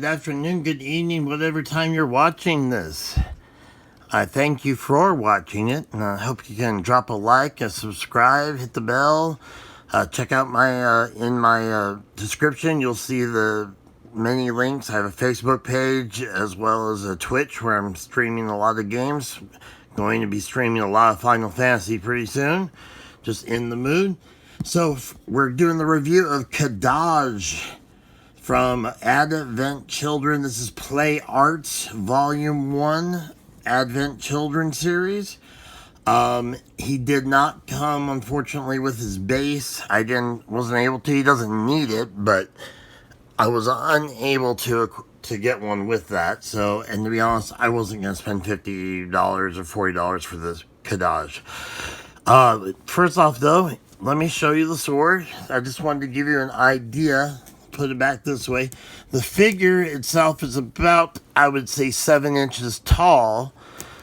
good afternoon, good evening, whatever time you're watching this. I thank you for watching it, and I hope you can drop a like, a subscribe, hit the bell. Check out my in my description. You'll see the many links. I have a Facebook page as well as a Twitch where I'm streaming a lot of games. Going to be streaming a lot of Final Fantasy pretty soon. Just in the mood. So we're doing the review of Kadaj from Advent Children. This is Play Arts Volume 1 Advent Children series. He did not come, unfortunately, with his base. Wasn't able to. He doesn't need it, but I was unable to get one with that. So, and to be honest, I wasn't going to spend $50 or $40 for this Kadaj. First off, though, let me show you the sword. I just wanted to give you an idea. Put it back this way. The figure itself is about, I would say, 7 inches tall.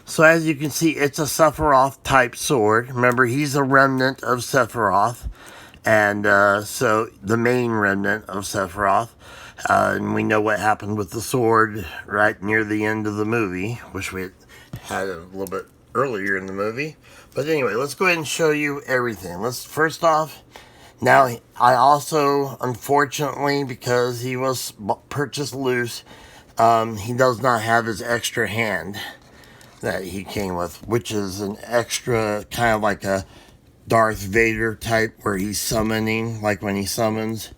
So as you can see, it's a Sephiroth type sword. Remember, he's a remnant of Sephiroth. And so the main remnant of Sephiroth. And we know what happened with the sword right near the end of the movie. Wish we had a little bit earlier in the movie. But anyway, let's go ahead and show you everything. First off, now I also, unfortunately, because he was purchased loose, he does not have his extra hand that he came with, which is an extra, kind of like a Darth Vader type where he's summoning, like when he summons.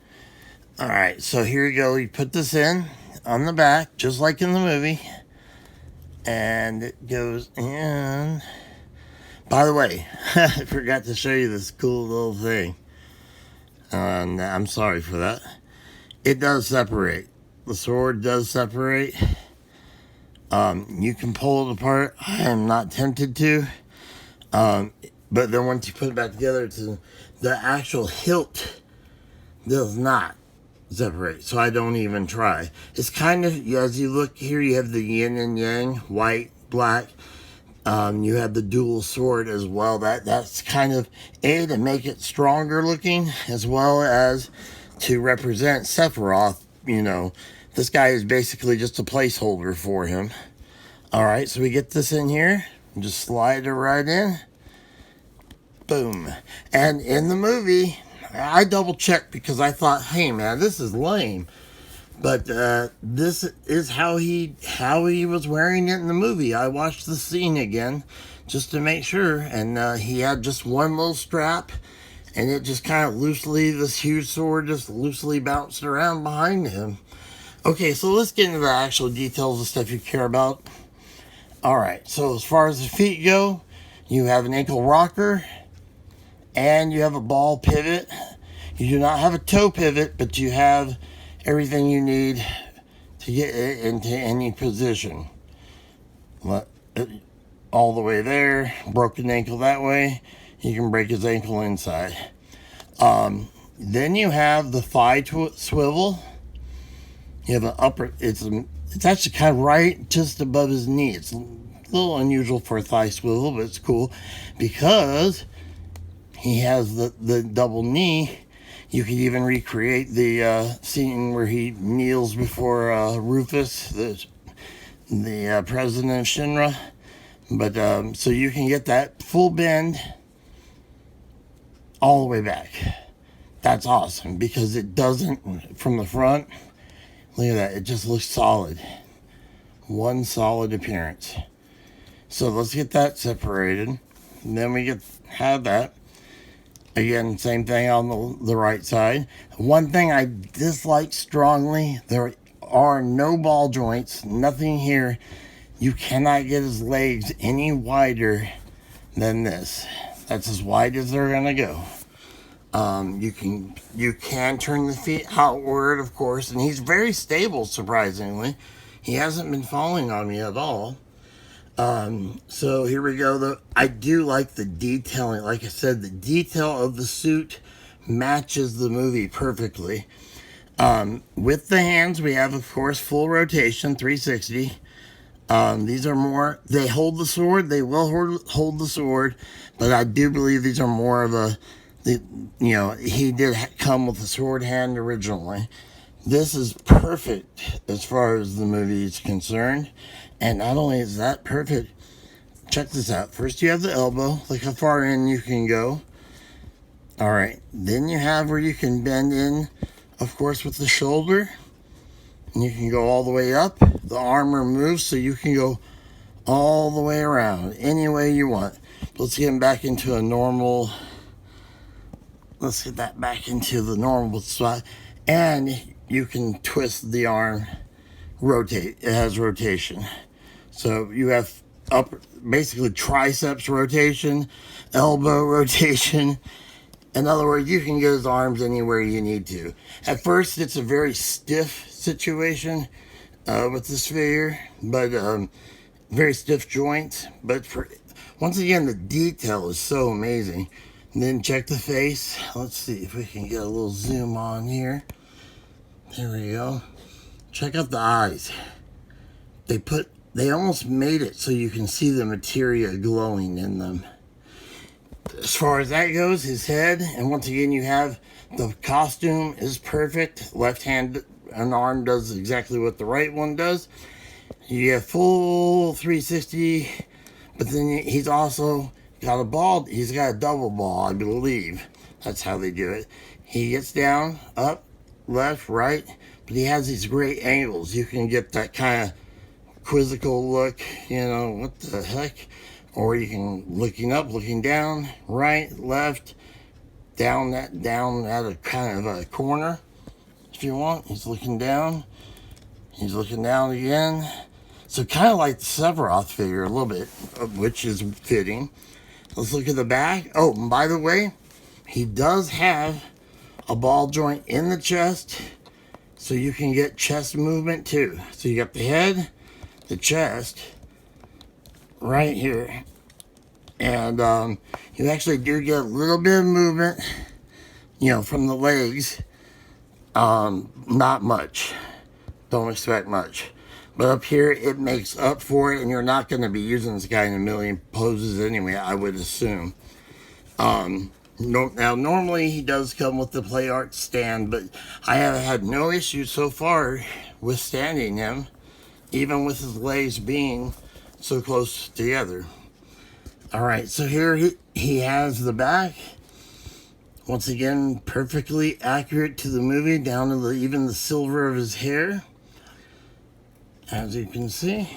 Alright, so here you go. You put this in on the back, just like in the movie. And it goes in. By the way, I forgot to show you this cool little thing. And I'm sorry for that. It does separate. The sword does separate. You can pull it apart. I am not tempted to. But then once you put it back together, the actual hilt does not separate. So I don't even try. It's kind of, as you look here, you have the yin and yang, white, black. You have the dual sword as well. That's kind of to make it stronger looking, as well as to represent Sephiroth. You know, this guy is basically just a placeholder for him. Alright, so we get this in here. Just slide it right in. Boom. And in the movie, I double checked because I thought, hey man, this is lame. But this is how he was wearing it in the movie. I watched the scene again just to make sure. And he had just one little strap. And it just kind of loosely, this huge sword just loosely bounced around behind him. Okay, so let's get into the actual details of stuff you care about. Alright, so as far as the feet go, you have an ankle rocker. And you have a ball pivot. You do not have a toe pivot, but you have everything you need to get it into any position. All the way there. Broken ankle that way. You can break his ankle inside. Then you have the thigh swivel. You have an upper. It's actually kind of right just above his knee. It's a little unusual for a thigh swivel, but it's cool because he has the double knee. You could even recreate the scene where he kneels before Rufus, the president of Shinra. But so you can get that full bend all the way back. That's awesome because it doesn't, from the front, look at that, it just looks solid. One solid appearance. So let's get that separated. And then we have that. Again, same thing on the right side. One thing I dislike strongly, there are no ball joints, nothing here. You cannot get his legs any wider than this. That's as wide as they're gonna go. You can turn the feet outward, of course, and he's very stable, surprisingly. He hasn't been falling on me at all. So here we go. I do like the detailing. Like I said, the detail of the suit matches the movie perfectly. With the hands, we have, of course, full rotation, 360. These are more, they hold the sword, they will hold the sword, but I do believe these are more of he did come with a sword hand originally. This is perfect as far as the movie is concerned. And not only is that perfect, check this out. First you have the elbow, like how far in you can go. Alright, then you have where you can bend in, of course, with the shoulder. And you can go all the way up. The armor moves so you can go all the way around, any way you want. Let's get him back into a normal, let's get that back into the normal spot. And you can twist the arm, rotate. It has rotation. So you have basically triceps rotation, elbow rotation. In other words, you can get his arms anywhere you need to. At first, it's a very stiff situation with this figure, but very stiff joints. But once again, the detail is so amazing. And then check the face. Let's see if we can get a little zoom on here. There we go. Check out the eyes. They almost made it so you can see the materia glowing in them. As far as that goes, his head, and once again you have the costume is perfect. Left hand and arm does exactly what the right one does. You have full 360, but then he's also got a ball. He's got a double ball, I believe. That's how they do it. He gets down, up, left, right, but he has these great angles. You can get that kind of quizzical look, you know, what the heck? Or you can looking up, looking down, right, left, down at a kind of a corner, if you want. He's looking down. He's looking down again. So kind of like the Sephiroth figure a little bit, which is fitting. Let's look at the back. Oh, and by the way, he does have a ball joint in the chest, so you can get chest movement too. So you got the head, the chest, right here. And you actually do get a little bit of movement, you know, from the legs. Not much. Don't expect much. But up here, it makes up for it, and you're not going to be using this guy in a million poses anyway, I would assume. Now, normally he does come with the Play Art stand, but I have had no issue so far with standing him, even with his legs being so close together. Alright, so here he has the back. Once again, perfectly accurate to the movie, down to even the silver of his hair, as you can see.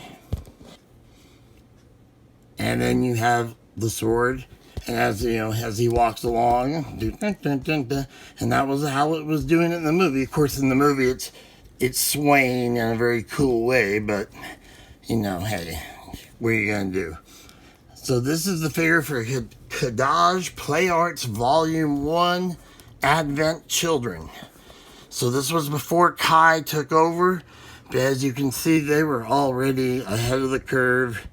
And then you have the sword, and as you know, as he walks along, and that was how it was doing in the movie. Of course, in the movie, it's swaying in a very cool way, but you know, hey, what are you gonna do? So this is the figure for Kadaj Play Arts Volume 1 Advent Children. So this was before Kai took over, but as you can see, they were already ahead of the curve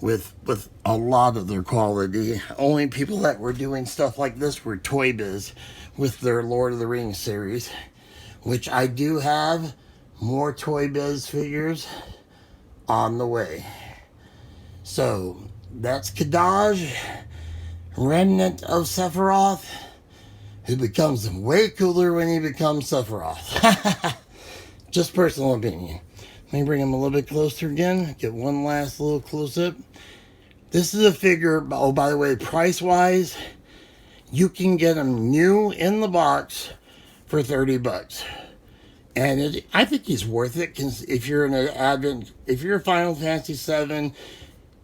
with a lot of their quality. Only people that were doing stuff like this were Toy Biz with their Lord of the Rings series, which I do have more Toy Biz figures on the way. So that's Kadaj, Remnant of Sephiroth, who becomes way cooler when he becomes Sephiroth. Just personal opinion. Let me bring him a little bit closer again. Get one last little close-up. This is a figure, oh, by the way, price-wise, you can get him new in the box for $30. And I think he's worth it, because if you're an Advent, if you're a Final Fantasy VII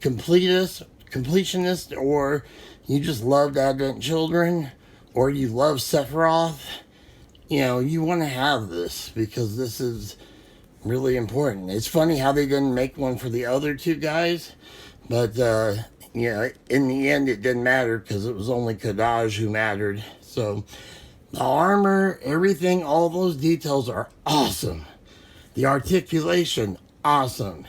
completionist, or you just loved Advent Children, or you love Sephiroth, you know, you want to have this, because this is really important. It's funny how they didn't make one for the other two guys, but you know, in the end it didn't matter, because it was only Kadaj who mattered. So the armor, everything, all those details are awesome. The articulation, awesome.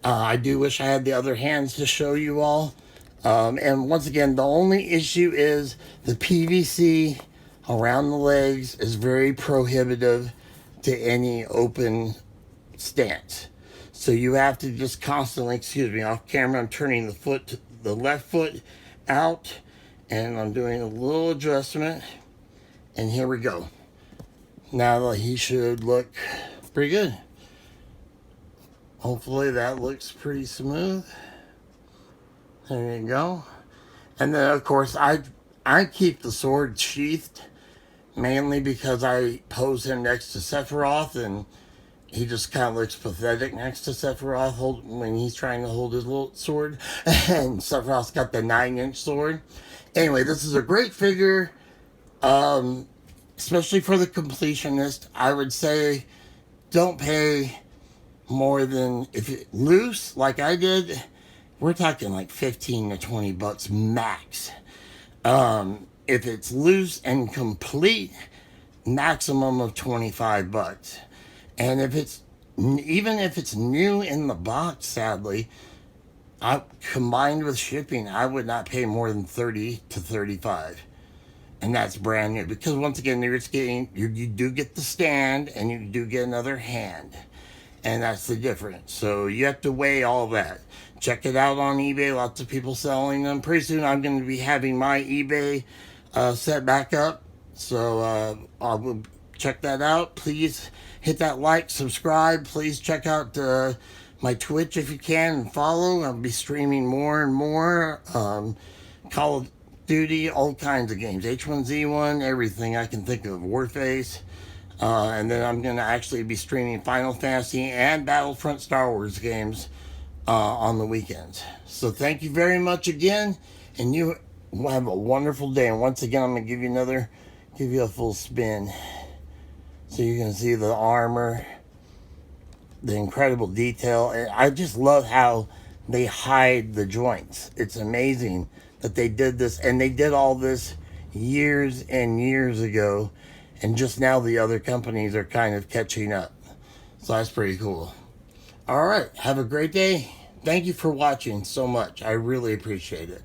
I do wish I had the other hands to show you all. And once again, the only issue is the PVC around the legs is very prohibitive to any open stance. So you have to just constantly, excuse me, off camera, I'm turning the left foot out, and I'm doing a little adjustment. And here we go. Now he should look pretty good. Hopefully that looks pretty smooth. There you go. And then of course I keep the sword sheathed mainly because I pose him next to Sephiroth, and he just kind of looks pathetic next to Sephiroth when he's trying to hold his little sword. And Sephiroth's got the 9-inch sword. Anyway, this is a great figure, especially for the completionist. I would say don't pay more than, if it loose like I did, we're talking like 15 to 20 bucks max. If it's loose and complete, maximum of 25 bucks. And even if it's new in the box, sadly, combined with shipping, I would not pay more than 30 to 35. And that's brand new, because once again, you do get the stand and you do get another hand. And that's the difference. So you have to weigh all that. Check it out on eBay. Lots of people selling them. Pretty soon I'm going to be having my eBay set back up. So I will check that out. Please hit that like, subscribe. Please check out my Twitch if you can, and follow. I'll be streaming more and more. Call of Duty, all kinds of games. H1Z1, everything I can think of. Warface. And then I'm going to actually be streaming Final Fantasy and Battlefront Star Wars games on the weekends. So thank you very much again, and you have a wonderful day. And once again, I'm going to give you a full spin so you can see the armor, the incredible detail. And I just love how they hide the joints. It's amazing that they did this, and they did all this years and years ago. And just now the other companies are kind of catching up. So that's pretty cool. All right. Have a great day. Thank you for watching so much. I really appreciate it.